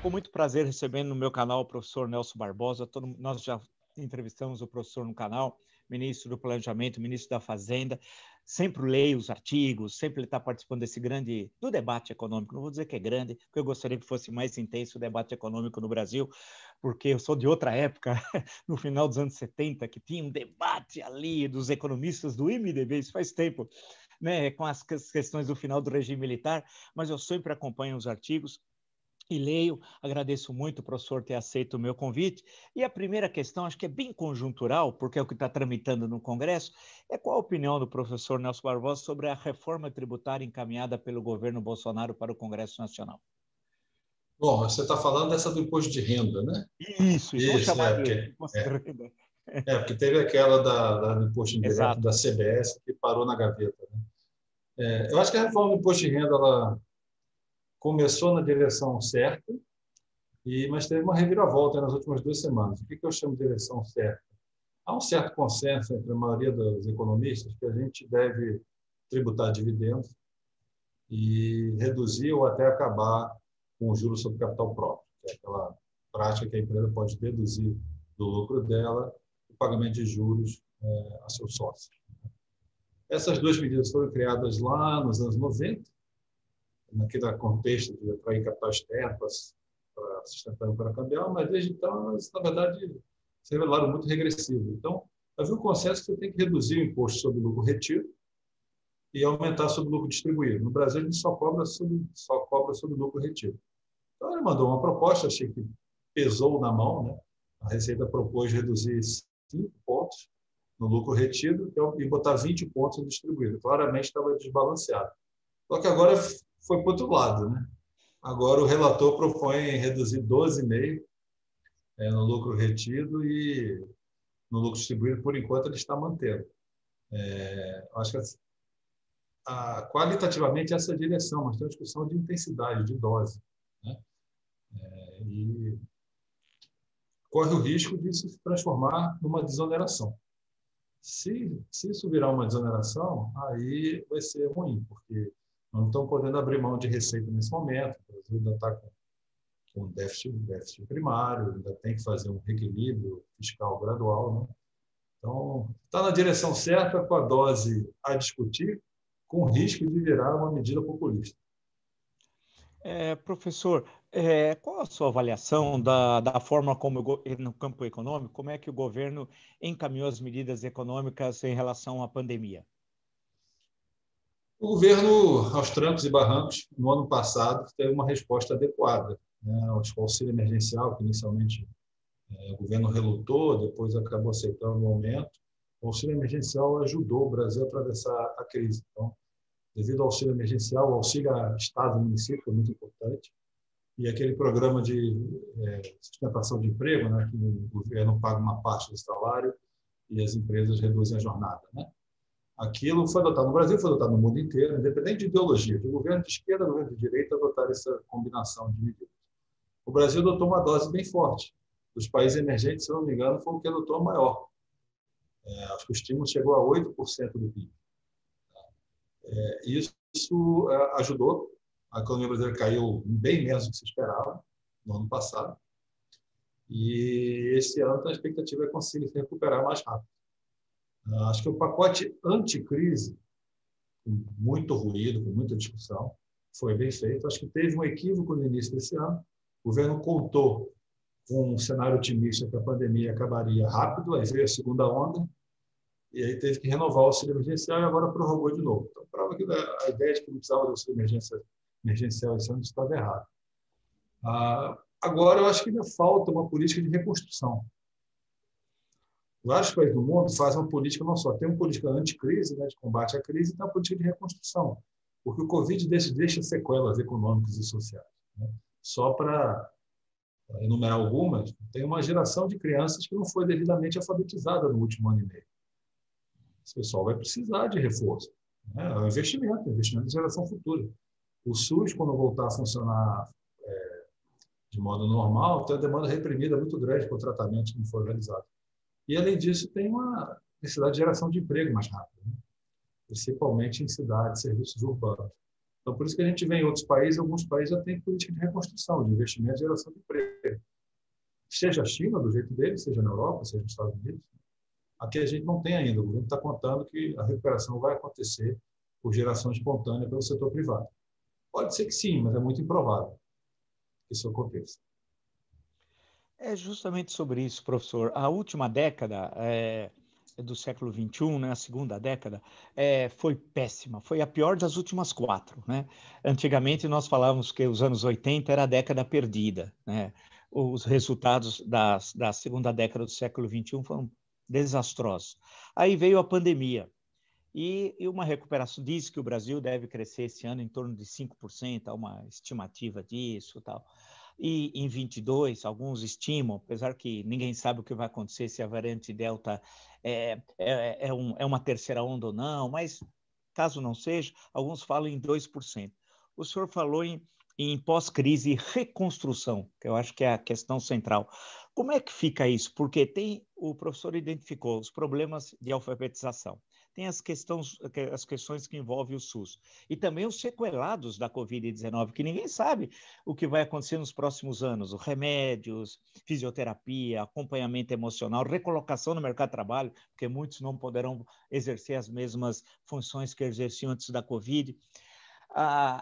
Com muito prazer recebendo no meu canal o professor Nelson Barbosa. Nós já entrevistamos o professor no canal, ministro do Planejamento, ministro da Fazenda. Sempre leio os artigos, sempre ele está participando do debate econômico. Não vou dizer que é grande, porque eu gostaria que fosse mais intenso o debate econômico no Brasil, porque eu sou de outra época, no final dos anos 70, que tinha um debate ali dos economistas do IMDb, isso faz tempo, né, com as questões do final do regime militar, mas eu sempre acompanho os artigos e leio. Agradeço muito o professor ter aceito o meu convite. E a primeira questão, acho que é bem conjuntural, porque é o que está tramitando no Congresso, é qual a opinião do professor Nelson Barbosa sobre a reforma tributária encaminhada pelo governo Bolsonaro para o Congresso Nacional? Bom, você está falando dessa do imposto de renda, né? Isso, vamos chamar de imposto de renda. Porque teve aquela do imposto indireto Exato. da CBS que parou na gaveta, né? Eu acho que a reforma do imposto de renda ela começou na direção certa, mas teve uma reviravolta nas últimas 2 semanas. O que eu chamo de direção certa? Há um certo consenso entre a maioria dos economistas que a gente deve tributar dividendos e reduzir ou até acabar com o juros sobre capital próprio, que é aquela prática que a empresa pode deduzir do lucro dela o pagamento de juros a seus sócios. Essas duas medidas foram criadas lá nos anos 90, naquele contexto de atrair capital externo para sustentar a operação cambial, mas desde então, elas, na verdade, se revelaram muito regressivas. Então, havia um consenso que você tem que reduzir o imposto sobre o lucro retido e aumentar sobre o lucro distribuído. No Brasil, a gente só cobra sobre o lucro retido. Então, ele mandou uma proposta, achei que pesou na mão, né? A Receita propôs reduzir 5 pontos no lucro retido e botar 20 pontos no distribuído. Claramente estava desbalanceado. Só que agora foi para o outro lado, né? Agora o relator propõe reduzir 12,5 no lucro retido e no lucro distribuído, por enquanto, ele está mantendo. Acho que qualitativamente essa é a direção, mas tem uma discussão de intensidade, de dose, né? E corre o risco disso se transformar numa desoneração. Se isso virar uma desoneração, aí vai ser ruim, porque não estão podendo abrir mão de receita nesse momento. O Brasil ainda está com déficit primário, ainda tem que fazer um reequilíbrio fiscal gradual, né? Então, está na direção certa, com a dose a discutir, com o risco de virar uma medida populista. Professor, qual a sua avaliação da forma como, no campo econômico, como é que o governo encaminhou as medidas econômicas em relação à pandemia? O governo, aos trancos e barrancos, no ano passado, teve uma resposta adequada, né? O auxílio emergencial, que inicialmente o governo relutou, depois acabou aceitando o aumento. O auxílio emergencial ajudou o Brasil a atravessar a crise. Então, devido ao auxílio emergencial, o auxílio a Estado e município foi muito importante. E aquele programa de sustentação de emprego, né, que o governo paga uma parte do salário e as empresas reduzem a jornada, né? Aquilo foi adotado no Brasil, foi adotado no mundo inteiro, independente de ideologia, de governo de esquerda, governo de direita, adotaram essa combinação de medidas. O Brasil adotou uma dose bem forte. Dos países emergentes, se não me engano, foi o que adotou a maior. Acho que o estímulo chegou a 8% do PIB. Isso ajudou. A economia brasileira caiu bem menos do que se esperava no ano passado. E esse ano a expectativa é conseguir se recuperar mais rápido. Acho que o pacote anticrise, com muito ruído, com muita discussão, foi bem feito. Acho que teve um equívoco no início desse ano. O governo contou com um cenário otimista que a pandemia acabaria rápido, aí veio a segunda onda, e aí teve que renovar o auxílio emergencial e agora prorrogou de novo. Então, prova que a ideia de que não precisava do auxílio emergencial esse ano estava errada. Agora, eu acho que ainda falta uma política de reconstrução. Vários países do mundo fazem uma política não só, tem uma política anticrise, né, de combate à crise, e tem uma política de reconstrução, porque o Covid deixa sequelas econômicas e sociais, né? Só para enumerar algumas, tem uma geração de crianças que não foi devidamente alfabetizada no último ano e meio. Esse pessoal vai precisar de reforço, né? É um investimento de geração futura. O SUS, quando voltar a funcionar de modo normal, tem uma demanda reprimida muito grande para o tratamento que não foi realizado. E, além disso, tem uma necessidade de geração de emprego mais rápida, né? Principalmente em cidades, serviços urbanos. Então, por isso que a gente vê em outros países, alguns países já têm política de reconstrução, de investimento e geração de emprego. Seja a China, do jeito dele, seja na Europa, seja nos Estados Unidos. Aqui a gente não tem ainda. O governo está contando que a recuperação vai acontecer por geração espontânea pelo setor privado. Pode ser que sim, mas é muito improvável que isso aconteça. É justamente sobre isso, professor. A última década do século XXI, né, a segunda década, foi péssima. Foi a pior das últimas 4. Né? Antigamente nós falávamos que os anos 80 era a década perdida. Né? Os resultados da segunda década do século XXI foram desastrosos. Aí veio a pandemia. E uma recuperação diz que o Brasil deve crescer esse ano em torno de 5%, há uma estimativa disso e tal. E em 22, alguns estimam, apesar que ninguém sabe o que vai acontecer se a variante Delta é uma terceira onda ou não, mas caso não seja, alguns falam em 2%. O senhor falou em pós-crise reconstrução, que eu acho que é a questão central. Como é que fica isso? Porque o professor identificou os problemas de alfabetização, tem as questões que envolvem o SUS. E também os sequelados da Covid-19, que ninguém sabe o que vai acontecer nos próximos anos. Os remédios, fisioterapia, acompanhamento emocional, recolocação no mercado de trabalho, porque muitos não poderão exercer as mesmas funções que exerciam antes da Covid.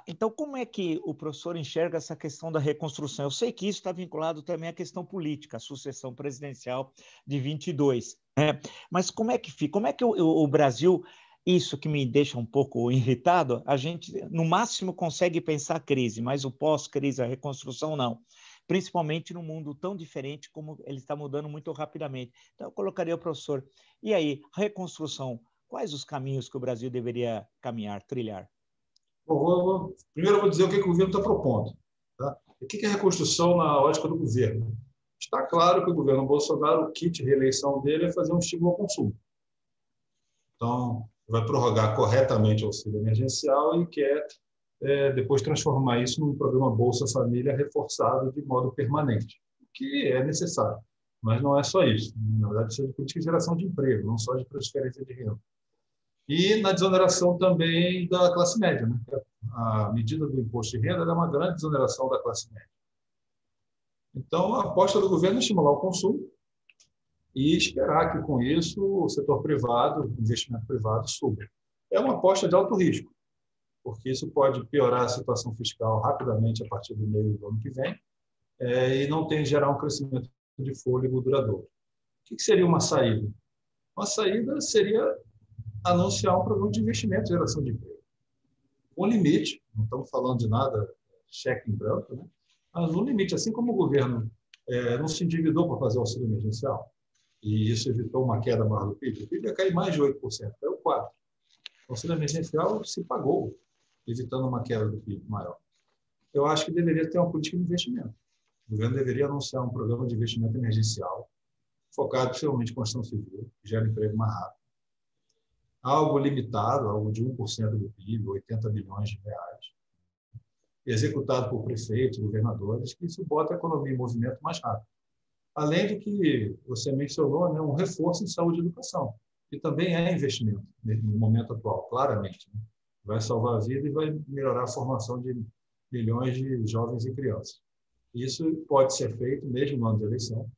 Então, como é que o professor enxerga essa questão da reconstrução? Eu sei que isso está vinculado também à questão política, à sucessão presidencial de 22, né? Mas como é que fica? Como é que o Brasil, isso que me deixa um pouco irritado, a gente, no máximo, consegue pensar a crise, mas o pós-crise, a reconstrução, não. Principalmente num mundo tão diferente como ele está mudando muito rapidamente. Então, eu colocaria o professor. E aí, reconstrução, quais os caminhos que o Brasil deveria caminhar, trilhar? Bom, primeiro eu vou dizer o que o governo está propondo. Tá? O que é reconstrução na ótica do governo? Está claro que o governo Bolsonaro, o kit de reeleição dele é fazer um estímulo ao consumo. Então, vai prorrogar corretamente o auxílio emergencial e quer depois transformar isso num programa Bolsa Família reforçado de modo permanente, o que é necessário. Mas não é só isso. Na verdade, precisa de política de geração de emprego, não só de transferência de renda. E na desoneração também da classe média. Né? A medida do imposto de renda é uma grande desoneração da classe média. Então, a aposta do governo é estimular o consumo e esperar que, com isso, o setor privado, o investimento privado, suba. É uma aposta de alto risco, porque isso pode piorar a situação fiscal rapidamente a partir do meio do ano que vem e não tem gerar um crescimento de fôlego duradouro. O que seria uma saída? Uma saída seria anunciar um programa de investimento e geração de emprego. Com limite, não estamos falando de nada cheque em branco, né? Mas um limite, assim como o governo não se endividou para fazer o auxílio emergencial, e isso evitou uma queda maior do PIB, o PIB ia cair mais de 8%, caiu 4%. O auxílio emergencial se pagou, evitando uma queda do PIB maior. Eu acho que deveria ter uma política de investimento. O governo deveria anunciar um programa de investimento emergencial, focado principalmente em construção civil, que gera emprego mais rápido. Algo limitado, algo de 1% do PIB, 80 bilhões de reais, executado por prefeitos, governadores, que isso bota a economia em movimento mais rápido. Além do que você mencionou, né, um reforço em saúde e educação, que também é investimento no momento atual, claramente. Né? Vai salvar a vida e vai melhorar a formação de milhões de jovens e crianças. Isso pode ser feito mesmo no ano de eleição.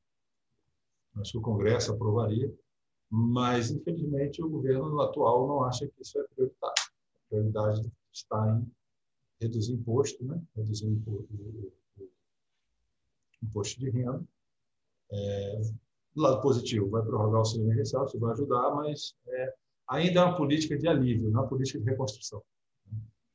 Acho que o Congresso aprovaria, mas, infelizmente, o governo atual não acha que isso é prioritário. A prioridade está em reduzir imposto, né? Reduzir o imposto de renda. Do lado positivo, vai prorrogar o auxílio emergencial, isso vai ajudar, mas ainda é uma política de alívio, não é uma política de reconstrução.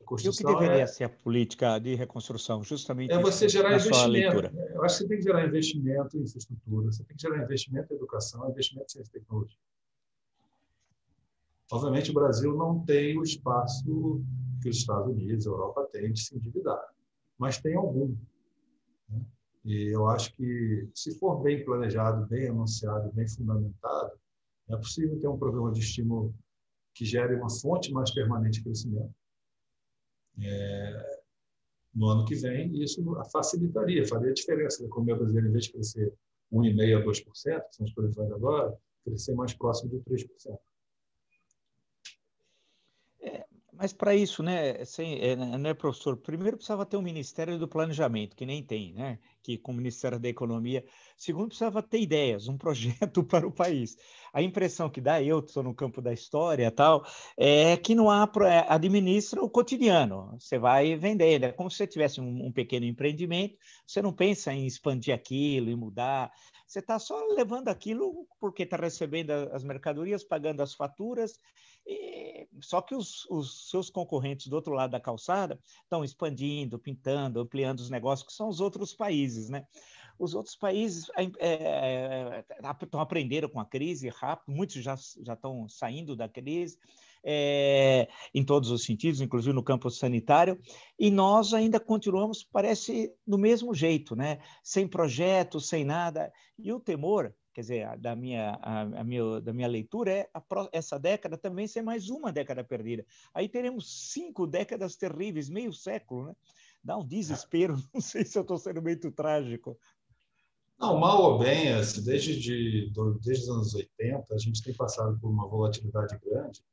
E o que deveria ser a política de reconstrução? Justamente isso, você gerar na sua investimento. leitura. Eu acho que você tem que gerar investimento em infraestrutura, você tem que gerar investimento em educação, investimento em ciência e tecnologia. Obviamente, o Brasil não tem o espaço que os Estados Unidos, a Europa têm de se endividar, mas tem algum. Né? E eu acho que, se for bem planejado, bem anunciado, bem fundamentado, é possível ter um programa de estímulo que gere uma fonte mais permanente de crescimento no ano que vem, e isso facilitaria, faria diferença. A economia brasileira, em vez de crescer 1,5% a 2%, que são as previsões agora, crescer mais próximo de 3%. Mas para isso, né, né, professor, primeiro precisava ter um Ministério do Planejamento, que nem tem, né, que com o Ministério da Economia. Segundo, precisava ter ideias, um projeto para o país. A impressão que dá, eu estou no campo da história tal, é que não há, administra o cotidiano. Você vai vendendo, é como se você tivesse um pequeno empreendimento, você não pensa em expandir aquilo, em mudar. Você está só levando aquilo porque está recebendo as mercadorias, pagando as faturas. Só que os seus concorrentes do outro lado da calçada estão expandindo, pintando, ampliando os negócios, que são os outros países, né? Os outros países estão aprendendo com a crise rápido, muitos já estão saindo da crise, em todos os sentidos, inclusive no campo sanitário, e nós ainda continuamos, parece, do mesmo jeito, né? Sem projeto, sem nada. E o temor, quer dizer, da minha leitura, essa década também ser mais uma década perdida. Aí teremos 5 décadas terríveis, meio século, né? Dá um desespero, não sei se eu estou sendo muito trágico. Não, mal ou bem, assim, desde os anos 80, a gente tem passado por uma volatilidade grande,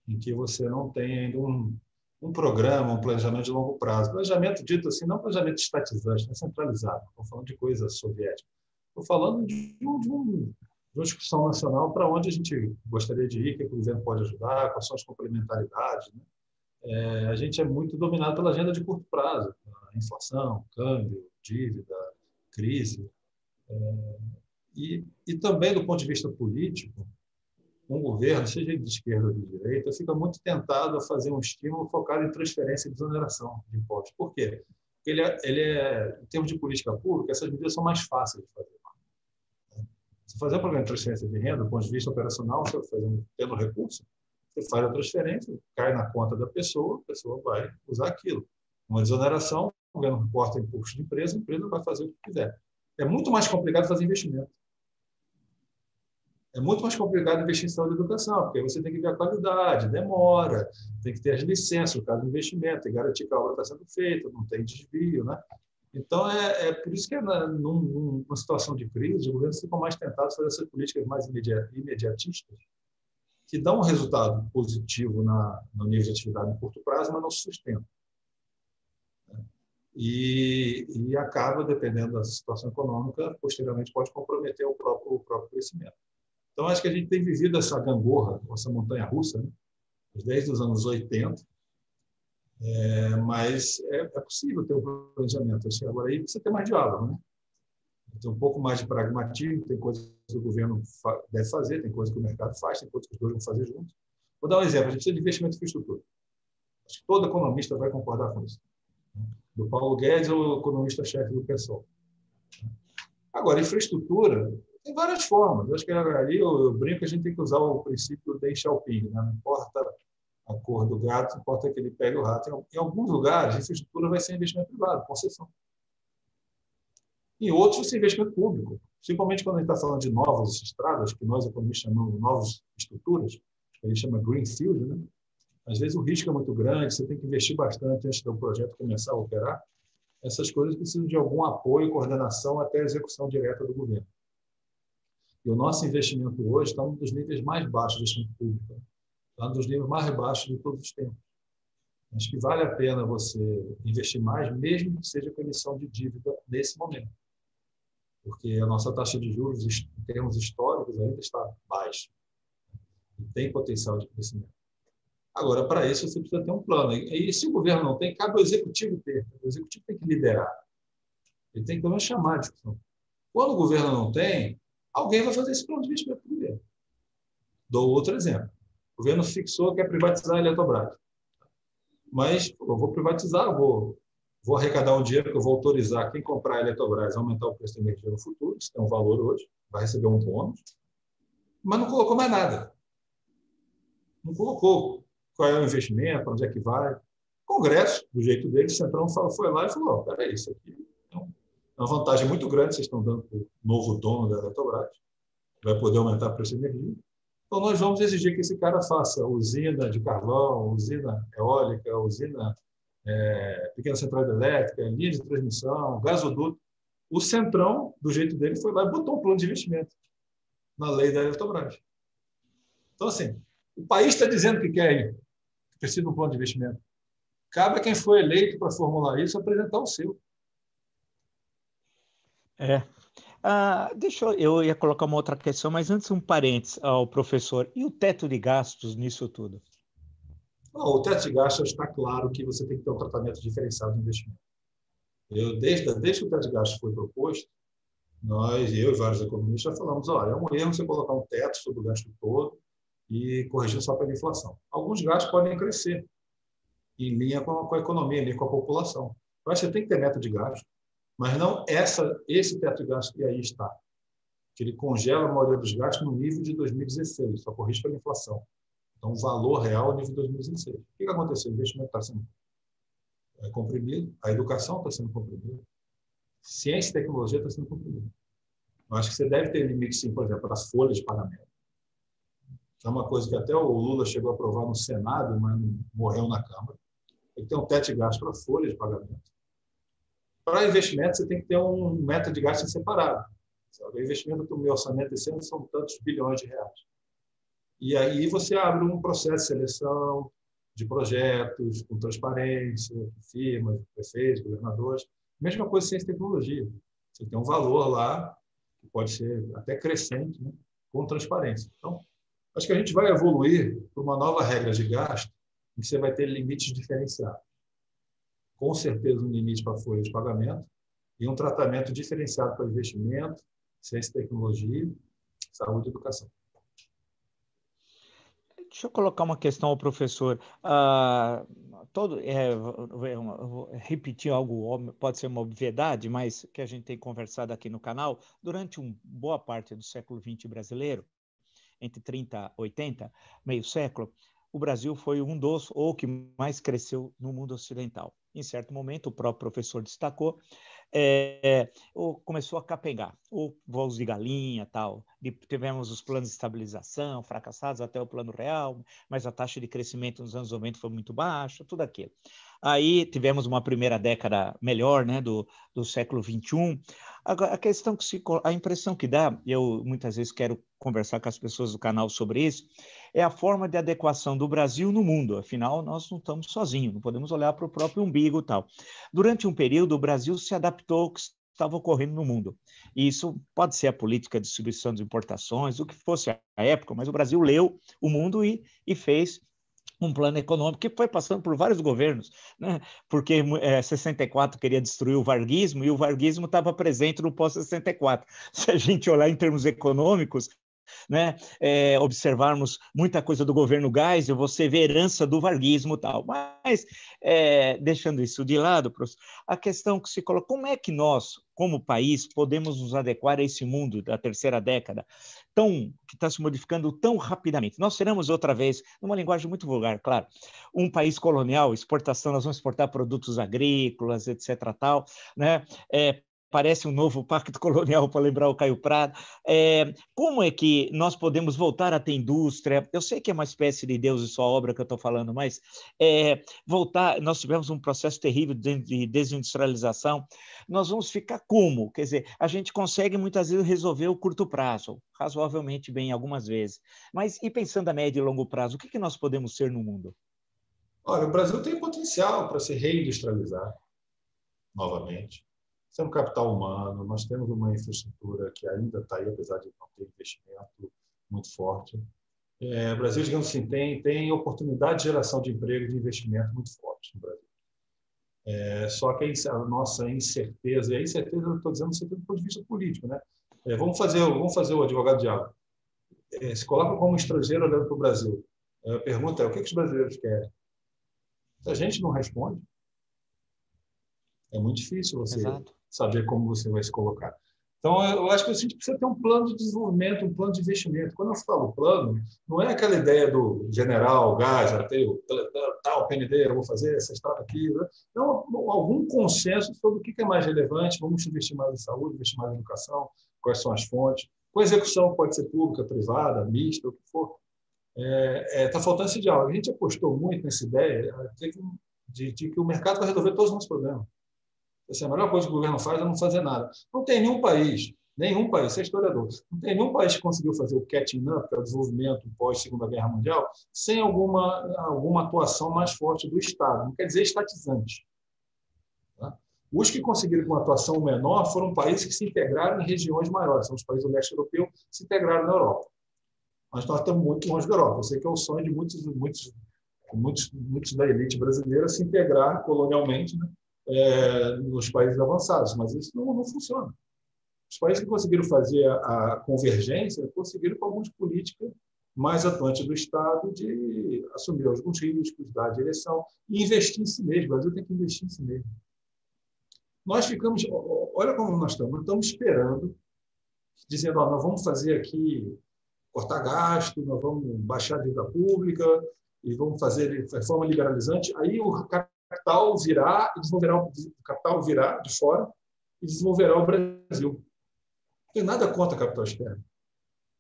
em que você não tem ainda um programa, um planejamento de longo prazo. Planejamento dito assim, não planejamento estatizante, não centralizado. Estou falando de coisa soviética. Estou falando de uma discussão nacional para onde a gente gostaria de ir, o que o governo pode ajudar, quais são as complementaridades. Né? A gente é muito dominado pela agenda de curto prazo, a inflação, câmbio, dívida, crise. E também, do ponto de vista político, um governo, seja de esquerda ou de direita, fica muito tentado a fazer um estímulo focado em transferência e desoneração de impostos. Por quê? Porque em termos de política pública, essas medidas são mais fáceis de fazer. Se fazer um programa de transferência de renda, do ponto de vista operacional, você tendo recurso, você faz a transferência, cai na conta da pessoa, a pessoa vai usar aquilo. Uma desoneração, o governo corta imposto de empresa, a empresa vai fazer o que quiser. É muito mais complicado fazer investimento. É muito mais complicado investir em saúde e educação, porque você tem que ver a qualidade, demora, tem que ter as licenças, no caso do investimento, tem que garantir que a obra está sendo feita, não tem desvio. Né? Então, por isso que numa situação de crise, os governos ficam mais tentados a fazer essas políticas mais imediatistas, que dão um resultado positivo no nível de atividade no curto prazo, mas não se sustentam. E acaba, dependendo da situação econômica, posteriormente pode comprometer o próprio crescimento. Então, acho que a gente tem vivido essa gangorra, essa montanha-russa, né? Desde os anos 80, mas é possível ter um planejamento. Acho que agora aí precisa ter mais diálogo, né? Tem um pouco mais de pragmatismo, tem coisas que o governo deve fazer, tem coisas que o mercado faz, tem coisas que os dois vão fazer juntos. Vou dar um exemplo, a gente precisa de investimento em infraestrutura. Acho que todo economista vai concordar com isso. Do Paulo Guedes ao economista-chefe do PSOL. Agora, infraestrutura tem várias formas. Eu acho que aí eu brinco que a gente tem que usar o princípio do Deng Xiaoping. Né? Não importa a cor do gato, importa que ele pegue o rato. Em alguns lugares, a infraestrutura vai ser investimento privado, concessão. Em outros, vai ser investimento público. Principalmente quando a gente está falando de novas estradas, que nós economistas chamamos de novas estruturas, que a gente chama greenfield, né? Às vezes o risco é muito grande, você tem que investir bastante antes do projeto começar a operar. Essas coisas precisam de algum apoio e coordenação até a execução direta do governo. E o nosso investimento hoje está um dos níveis mais baixos do investimento público. Está um dos níveis mais baixos de todos os tempos. Acho que vale a pena você investir mais, mesmo que seja com emissão de dívida nesse momento. Porque a nossa taxa de juros, em termos históricos, ainda está baixa. E tem potencial de crescimento. Agora, para isso, você precisa ter um plano. E se o governo não tem, cabe ao executivo ter. O executivo tem que liderar. Ele tem que também chamar a discussão. Quando o governo não tem, alguém vai fazer esse plano de investimento primeiro. Dou outro exemplo. O governo fixou que quer privatizar a Eletrobras. Mas eu vou privatizar, eu vou arrecadar um dinheiro que eu vou autorizar quem comprar a Eletrobras a aumentar o preço da energia no futuro, isso tem um valor hoje, vai receber um bônus, mas não colocou mais nada. Não colocou qual é o investimento, para onde é que vai. O Congresso, do jeito dele, o Centrão foi lá e falou, peraí, isso aqui é uma vantagem muito grande que vocês estão dando para o novo dono da Eletrobras, vai poder aumentar o preço da energia. Então, nós vamos exigir que esse cara faça usina de carvão, usina eólica, usina pequena central elétrica, linha de transmissão, gasoduto. O Centrão, do jeito dele, foi lá e botou um plano de investimento na lei da Eletrobras. Então, assim, o país está dizendo que quer ir. precisa de um plano de investimento. Cabe a quem foi eleito para formular isso apresentar o seu. Eu ia colocar uma outra questão, mas antes um parênteses ao professor. E o teto de gastos nisso tudo? O teto de gastos está claro que você tem que ter um tratamento diferenciado de investimento. Desde que o teto de gastos foi proposto, eu e vários economistas já falamos, olha, é um erro você colocar um teto sobre o gasto todo e corrigir só pela inflação. Alguns gastos podem crescer em linha com a economia, em linha com a população. Mas você tem que ter meta de gasto, mas não esse teto de gasto que aí está, que ele congela a maioria dos gastos no nível de 2016, só corrige pela inflação. Então, o valor real é o nível de 2016. O que aconteceu? O investimento está sendo comprimido, a educação está sendo comprimida, ciência e tecnologia está sendo comprimida. Eu acho que você deve ter limite, sim, por exemplo, para as folhas de pagamento. É uma coisa que até o Lula chegou a aprovar no Senado, mas morreu na Câmara. Tem que ter um teto de gasto para folhas de pagamento. Para investimento, você tem que ter um meta de gasto separado. O investimento do meu orçamento esse ano são tantos bilhões de reais. E aí você abre um processo de seleção de projetos, com transparência, firmas, prefeitos, governadores. Mesma coisa em ciência e tecnologia. Você tem um valor lá, que pode ser até crescente, né, com transparência. Então, acho que a gente vai evoluir para uma nova regra de gasto, em que você vai ter limites diferenciados. Com certeza, um limite para folha de pagamento e um tratamento diferenciado para investimento, ciência e tecnologia, saúde e educação. Deixa eu colocar uma questão ao professor. Vou repetir algo óbvio, pode ser uma obviedade, mas que a gente tem conversado aqui no canal. Durante uma boa parte do século XX brasileiro, entre 30 e 80, meio século, o Brasil foi um dos, ou que mais cresceu no mundo ocidental. Em certo momento, o próprio professor destacou, começou a capengar, voos de galinha, tal. Tivemos os planos de estabilização fracassados, até o plano real, mas a taxa de crescimento nos anos 90 foi muito baixa, tudo aquilo. Aí tivemos uma primeira década melhor, né, do século XXI. Agora, a impressão que dá, eu muitas vezes quero conversar com as pessoas do canal sobre isso, é a forma de adequação do Brasil no mundo. Afinal, nós não estamos sozinhos, não podemos olhar para o próprio umbigo e tal. Durante um período, o Brasil se adaptou ao que estava ocorrendo no mundo. E isso pode ser a política de distribuição de importações, o que fosse a época, mas o Brasil leu o mundo e fez um plano econômico que foi passando por vários governos, né? Porque 64 queria destruir o varguismo e o varguismo estava presente no pós-64. Se a gente olhar em termos econômicos, né, observarmos muita coisa do governo Geisel, você vê herança do varguismo e tal. Mas, deixando isso de lado, professor, a questão que se coloca, como é que nós, como país, podemos nos adequar a esse mundo da terceira década, que está se modificando tão rapidamente? Nós seremos outra vez, numa linguagem muito vulgar, claro, um país colonial, exportação, nós vamos exportar produtos agrícolas, etc. tal, né? Parece um novo pacto colonial, para lembrar o Caio Prado. Como é que nós podemos voltar a ter indústria? Eu sei que é uma espécie de Deus e sua obra que eu estou falando, mas voltar, nós tivemos um processo terrível de desindustrialização, nós vamos ficar como? Quer dizer, a gente consegue muitas vezes resolver o curto prazo, razoavelmente bem algumas vezes, mas e pensando a médio e longo prazo, o que nós podemos ser no mundo? Olha, o Brasil tem potencial para se reindustrializar novamente. Temos capital humano, nós temos uma infraestrutura que ainda está aí, apesar de não ter investimento muito forte. O Brasil, digamos assim, tem oportunidade de geração de emprego e de investimento muito forte no Brasil. Só que a nossa incerteza, e a incerteza eu estou dizendo do ponto de vista político, né? Vamos fazer o advogado diabo. Se coloca como estrangeiro olhando para o Brasil. A pergunta é: o que os brasileiros querem? Se a gente não responde, é muito difícil você saber como você vai se colocar. Então, eu acho que a gente precisa ter um plano de desenvolvimento, um plano de investimento. Quando eu falo plano, não é aquela ideia do general, gás, ateu, tal, PND, eu vou fazer essa estrada aqui. Não, algum consenso sobre o que é mais relevante, vamos investir mais em saúde, investir mais em educação, quais são as fontes. Com a execução pode ser pública, privada, mista, o que for. Está faltando esse diálogo. A gente apostou muito nessa ideia de que o mercado vai resolver todos os nossos problemas. A melhor coisa que o governo faz é não fazer nada. Não tem nenhum país Nenhum país, você é historiador, não tem nenhum país que conseguiu fazer o catching up, que é o desenvolvimento pós-Segunda Guerra Mundial, sem alguma atuação mais forte do Estado. Não quer dizer estatizante. Tá? Os que conseguiram com uma atuação menor foram países que se integraram em regiões maiores. São os países do leste europeu que se integraram na Europa. Mas nós estamos muito longe da Europa. Eu sei que é o sonho de muitos da elite brasileira se integrar colonialmente, né, nos países avançados, mas isso não funciona. Os países que conseguiram fazer a convergência conseguiram com algumas políticas mais atuantes do Estado de assumir alguns riscos, dar direção e investir em si mesmo. O Brasil tem que investir em si mesmo. Nós ficamos, olha como nós estamos esperando, dizendo, nós vamos fazer aqui, cortar gasto, nós vamos baixar a dívida pública e vamos fazer reforma liberalizante. Aí o capital virá e desenvolverá o capital virá de fora e desenvolverá o Brasil. Não tem nada contra capital externo.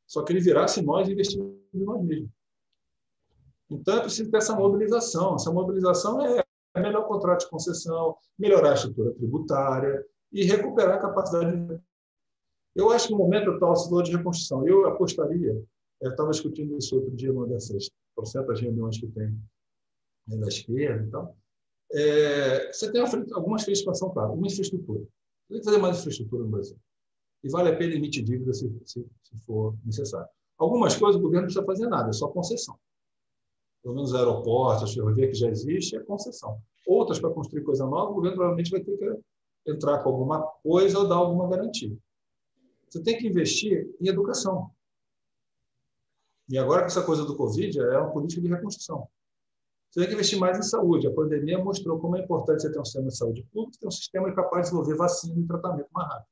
Só que ele virá se nós investirmos em nós mesmos. Então, é preciso ter essa mobilização. Essa mobilização é melhor contrato de concessão, melhorar a estrutura tributária e recuperar a capacidade. Eu acho que no momento atual, se for de reconstrução, eu apostaria, eu estava discutindo isso outro dia, numa dessas porcentas reuniões que tem da esquerda e tal. Você tem algumas frentes de expansão, claro, uma infraestrutura. Você tem que fazer mais infraestrutura no Brasil. E vale a pena emitir dívida se for necessário. Algumas coisas o governo não precisa fazer nada, é só concessão. Pelo menos aeroportos, ferrovia que já existe, é concessão. Outras, para construir coisa nova, o governo provavelmente vai ter que entrar com alguma coisa ou dar alguma garantia. Você tem que investir em educação. E agora, com essa coisa do Covid, é uma política de reconstrução. Você tem que investir mais em saúde. A pandemia mostrou como é importante você ter um sistema de saúde público, ter um sistema capaz de desenvolver vacina e tratamento mais rápido.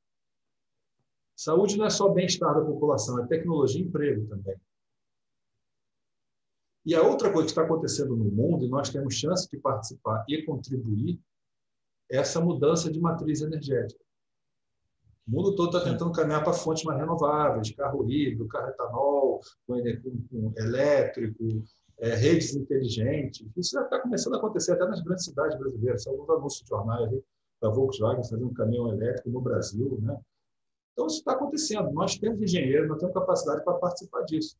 Saúde não é só bem-estar da população, é tecnologia e emprego também. E a outra coisa que está acontecendo no mundo, e nós temos chance de participar e contribuir, é essa mudança de matriz energética. O mundo todo está tentando caminhar para fontes mais renováveis, carro híbrido, carro etanol, com elétrico, redes inteligentes. Isso já está começando a acontecer até nas grandes cidades brasileiras. São alguns anúncios de jornais da Volkswagen fazendo um caminhão elétrico no Brasil, né? Então, isso está acontecendo. Nós temos engenheiros, nós temos capacidade para participar disso.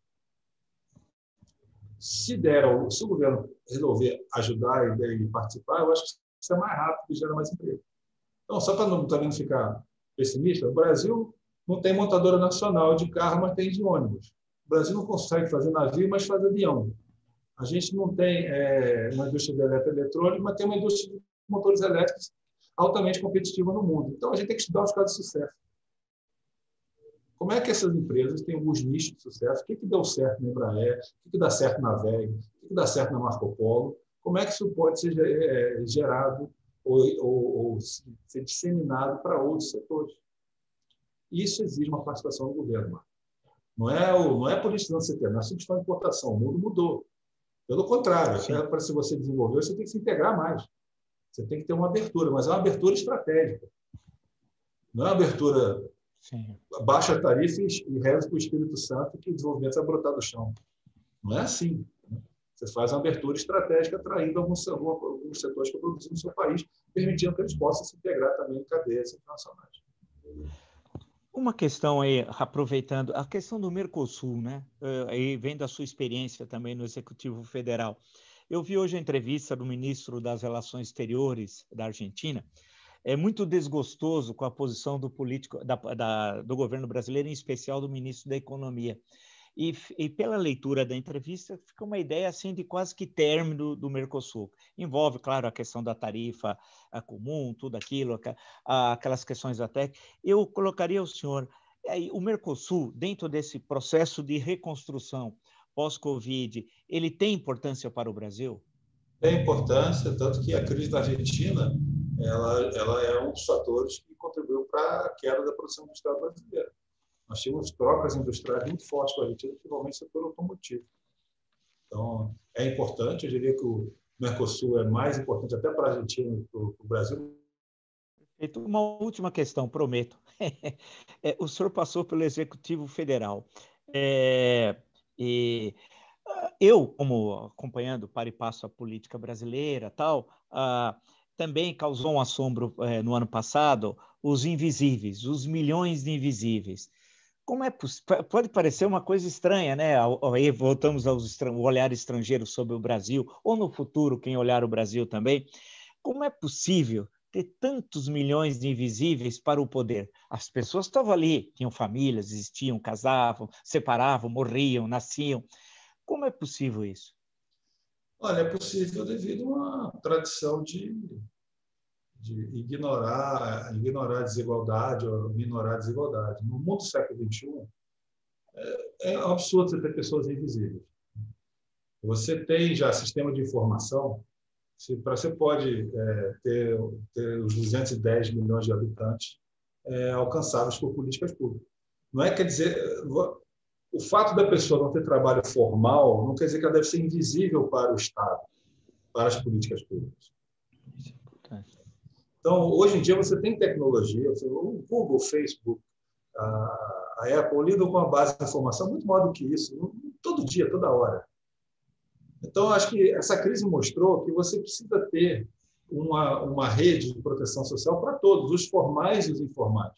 Se o governo resolver ajudar e participar, eu acho que isso é mais rápido e gera mais emprego. Então, só para não ficar pessimista, o Brasil não tem montadora nacional de carro, mas tem de ônibus. O Brasil não consegue fazer navio, mas faz avião. A gente não tem uma indústria de eletroeletrônica, mas tem uma indústria de motores elétricos altamente competitiva no mundo. Então, a gente tem que estudar os casos de sucesso. Como é que essas empresas têm alguns nichos de sucesso? O que deu certo na Embraer? O que dá certo na VEG? O que dá certo na Marco Polo? Como é que isso pode ser gerado ou ser disseminado para outros setores? Isso exige uma participação do governo. Não é politizando CT, não é substituição de importação. O mundo mudou. Pelo contrário, para se você desenvolver, você tem que se integrar mais. Você tem que ter uma abertura, mas é uma abertura estratégica. Não é uma abertura... Sim. Baixa tarifa e reza para o Espírito Santo que o desenvolvimento vai brotar do chão. Não é assim. Você faz uma abertura estratégica atraindo alguns setores que produzem no seu país, permitindo que eles possam se integrar também em cadeias internacionais. Uma questão aí, aproveitando, a questão do Mercosul, né? Aí vem da sua experiência também no Executivo Federal. Eu vi hoje a entrevista do ministro das Relações Exteriores da Argentina. É muito desgostoso com a posição do político do governo brasileiro, em especial do ministro da Economia. E pela leitura da entrevista, fica uma ideia assim de quase que término do Mercosul. Envolve, claro, a questão da tarifa comum, tudo aquilo, aquelas questões da TEC. Eu colocaria o senhor, o Mercosul, dentro desse processo de reconstrução pós-Covid, ele tem importância para o Brasil? Tem importância, tanto que a crise da Argentina ela é um dos fatores que contribuiu para a queda da produção industrial brasileira. Nós tínhamos trocas industriais muito fortes com a Argentina, principalmente no setor automotivo. Então, é importante, eu diria que o Mercosul é mais importante até para a Argentina e para o Brasil. Uma última questão, prometo. O senhor passou pelo Executivo Federal. Eu, como acompanhando para e passo a política brasileira, tal, também causou um assombro no ano passado, os invisíveis, os milhões de invisíveis. Como é pode parecer uma coisa estranha, né? Aí voltamos ao olhar estrangeiro sobre o Brasil, ou no futuro, quem olhar o Brasil também. Como é possível ter tantos milhões de invisíveis para o poder? As pessoas estavam ali, tinham famílias, existiam, casavam, separavam, morriam, nasciam. Como é possível isso? Olha, é possível devido a uma tradição de ignorar a desigualdade ou minorar a desigualdade. No mundo do século XXI, é um absurdo você ter pessoas invisíveis. Você tem já sistema de informação, você pode ter os 210 milhões de habitantes alcançáveis por políticas públicas. Não é, quer dizer, o fato da pessoa não ter trabalho formal não quer dizer que ela deve ser invisível para o Estado, para as políticas públicas. Isso é importante. Então, hoje em dia, você tem tecnologia, o Google, o Facebook, a Apple lidam com uma base de informação muito maior do que isso, todo dia, toda hora. Então, acho que essa crise mostrou que você precisa ter uma rede de proteção social para todos, os formais e os informais.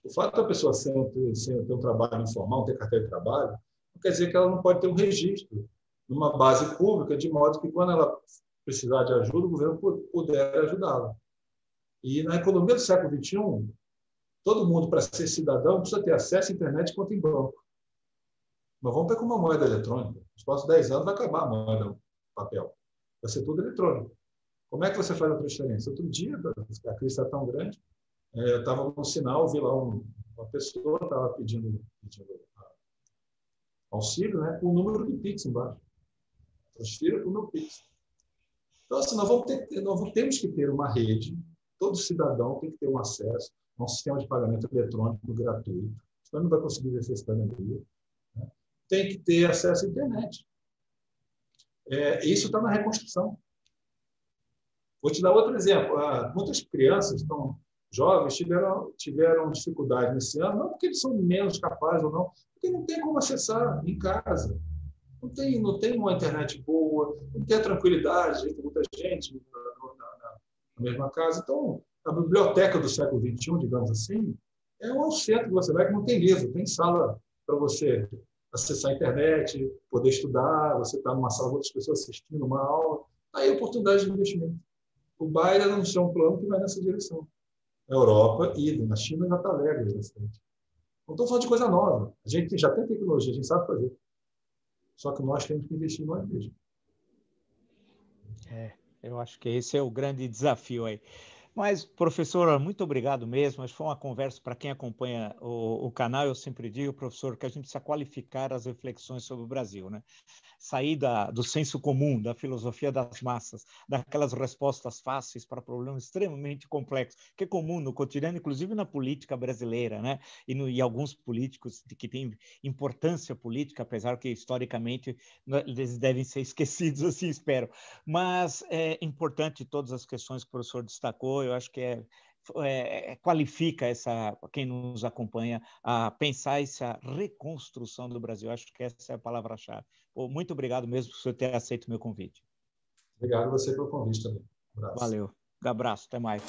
O fato da pessoa sem ter um trabalho informal, não ter carteira de trabalho, não quer dizer que ela não pode ter um registro numa base pública, de modo que, quando ela precisar de ajuda, o governo puder ajudá-la. E na economia do século XXI, todo mundo, para ser cidadão, precisa ter acesso à internet e conta em banco. Mas vamos ver como uma moeda eletrônica. Nos próximos 10 anos vai acabar a moeda papel. Vai ser tudo eletrônico. Como é que você faz a transferência? Outro dia, a crise está tão grande, eu estava no sinal, vi lá uma pessoa estava pedindo auxílio, né, com o número do Pix embaixo. Transfira para o meu Pix. Então, assim, nós temos que ter uma rede, todo cidadão tem que ter um acesso a um sistema de pagamento eletrônico gratuito, senão não vai conseguir exercer cidadania. Né? Tem que ter acesso à internet. Isso está na reconstrução. Vou te dar outro exemplo. Muitas crianças jovens tiveram dificuldade nesse ano, não porque eles são menos capazes ou não, porque não tem como acessar em casa. Não tem uma internet boa, não tem a tranquilidade entre muita gente na mesma casa. Então, a biblioteca do século XXI, digamos assim, é um centro que você vai que não tem livro, tem sala para você acessar a internet, poder estudar, você está numa sala com outras pessoas assistindo uma aula. Aí, oportunidade de investimento. O Biden anunciou um plano que vai nessa direção. Na Europa, na China já está alegre nessa frente. Não estou falando de coisa nova. A gente já tem tecnologia, a gente sabe fazer. Só que nós temos que investir em nós mesmos. Eu acho que esse é o grande desafio aí. Mas, professor, muito obrigado mesmo. Mas foi uma conversa para quem acompanha o canal. Eu sempre digo, professor, que a gente precisa qualificar as reflexões sobre o Brasil, né? Sair do senso comum, da filosofia das massas, daquelas respostas fáceis para problemas extremamente complexos, que é comum no cotidiano, inclusive na política brasileira, né? E alguns políticos que têm importância política, apesar que historicamente eles devem ser esquecidos, assim espero. Mas é importante todas as questões que o professor destacou. Eu acho que qualifica quem nos acompanha a pensar essa reconstrução do Brasil. Eu acho que essa é a palavra-chave. Muito obrigado mesmo por você ter aceito o meu convite. Obrigado a você pelo convite também. Um abraço. Valeu. Um abraço. Até mais.